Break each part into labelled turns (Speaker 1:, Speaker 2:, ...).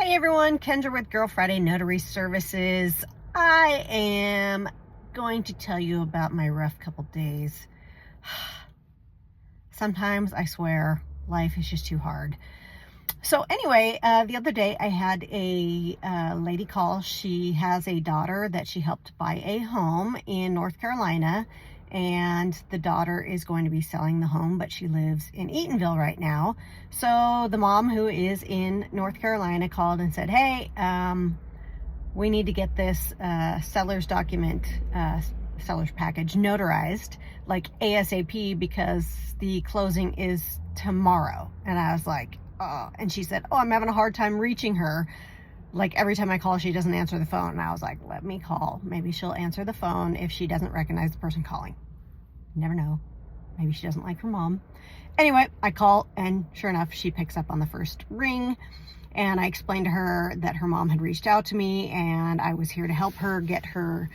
Speaker 1: Hi everyone, Kendra with Friday Notary Services. I am going to tell you about my rough couple days. Sometimes I swear life is just too hard. So anyway, the other day I had a lady call. She has a daughter that she helped buy a home in North Carolina, and the daughter is going to be selling the home, but she lives in Eatonville right now. So the mom, who is in North Carolina, called and said, hey, we need to get this seller's document, seller's package notarized like ASAP because the closing is tomorrow. And I was like, oh. And she said, oh, I'm having a hard time reaching her. Like every time I call, she doesn't answer the phone. And I was like, let me call. Maybe she'll answer the phone if she doesn't recognize the person calling. Never know. Maybe she doesn't like her mom. Anyway, I call, and sure enough, she picks up on the first ring. And I explained to her that her mom had reached out to me and I was here to help her get her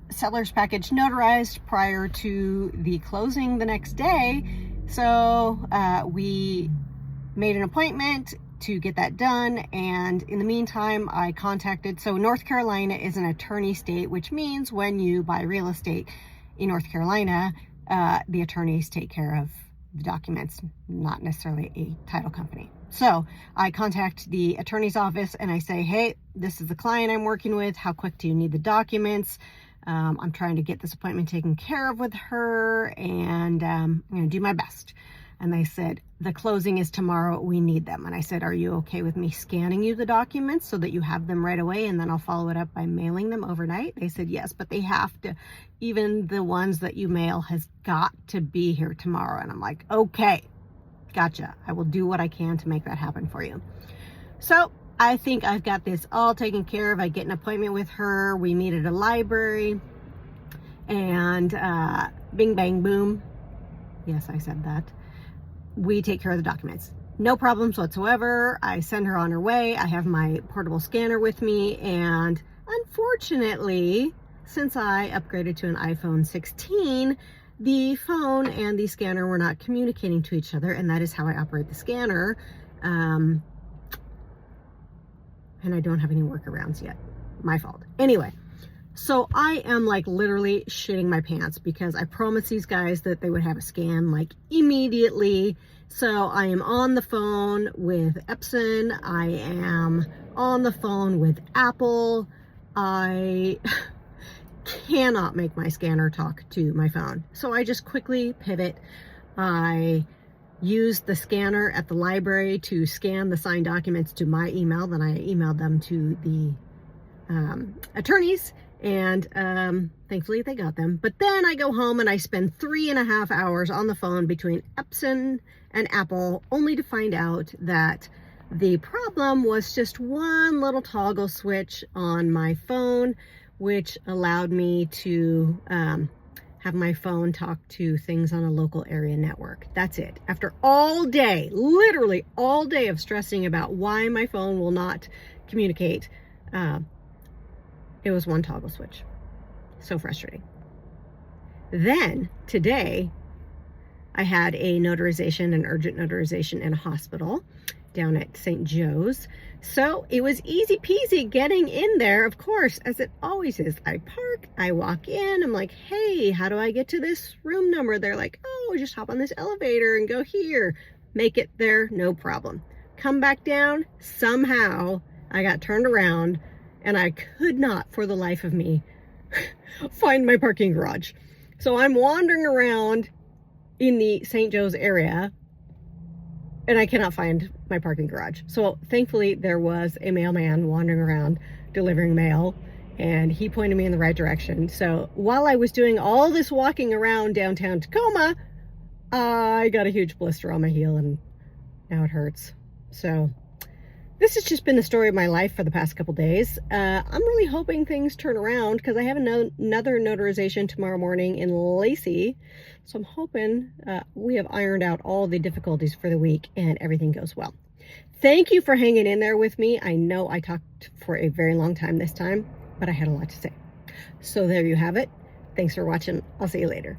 Speaker 1: seller's package notarized prior to the closing the next day. So we made an appointment to get that done, and in the meantime I contacted, so North Carolina is an attorney state, which means when you buy real estate in North Carolina, the attorneys take care of the documents, not necessarily a title company. So I contact the attorney's office and I say, hey, this is the client I'm working with. How quick do you need the documents? I'm trying to get this appointment taken care of with her, and I'm going to do my best. And they said, the closing is tomorrow, we need them. And I said, are you okay with me scanning you the documents so that you have them right away, and then I'll follow it up by mailing them overnight? They said, yes, but they have to, even the ones that you mail has got to be here tomorrow. And I'm like, okay, gotcha. I will do what I can to make that happen for you. So I think I've got this all taken care of. I get an appointment with her. We meet at a library, and bing, bang, boom. Yes, I said that. We take care of the documents. No problems whatsoever. I send her on her way. I have my portable scanner with me, and unfortunately, since I upgraded to an iPhone 16, the phone and the scanner were not communicating to each other, and that is how I operate the scanner. And I don't have any workarounds yet. My fault. Anyway, so I am like literally shitting my pants because I promised these guys that they would have a scan like immediately. So I am on the phone with Epson. I am on the phone with Apple. I cannot make my scanner talk to my phone. So I just quickly pivot. I use the scanner at the library to scan the signed documents to my email. Then I emailed them to the attorneys, and thankfully they got them. But then I go home and I spend 3.5 hours on the phone between Epson and Apple, only to find out that the problem was just one little toggle switch on my phone, which allowed me to have my phone talk to things on a local area network. That's it. After all day, literally all day of stressing about why my phone will not communicate, it was one toggle switch. So frustrating. Then today, I had a notarization, an urgent notarization in a hospital down at St. Joe's. So it was easy peasy getting in there, of course, as it always is. I park, I walk in, I'm like, hey, how do I get to this room number? They're like, oh, just hop on this elevator and go here. Make it there, no problem. Come back down, somehow I got turned around and I could not for the life of me find my parking garage. So I'm wandering around in the St. Joe's area and I cannot find my parking garage. So thankfully there was a mailman wandering around delivering mail, and he pointed me in the right direction. So while I was doing all this walking around downtown Tacoma, I got a huge blister on my heel and now it hurts. So this has just been the story of my life for the past couple days. I'm really hoping things turn around because I have another notarization tomorrow morning in Lacey. So I'm hoping we have ironed out all the difficulties for the week and everything goes well. Thank you for hanging in there with me. I know I talked for a very long time this time, but I had a lot to say. So there you have it. Thanks for watching. I'll see you later.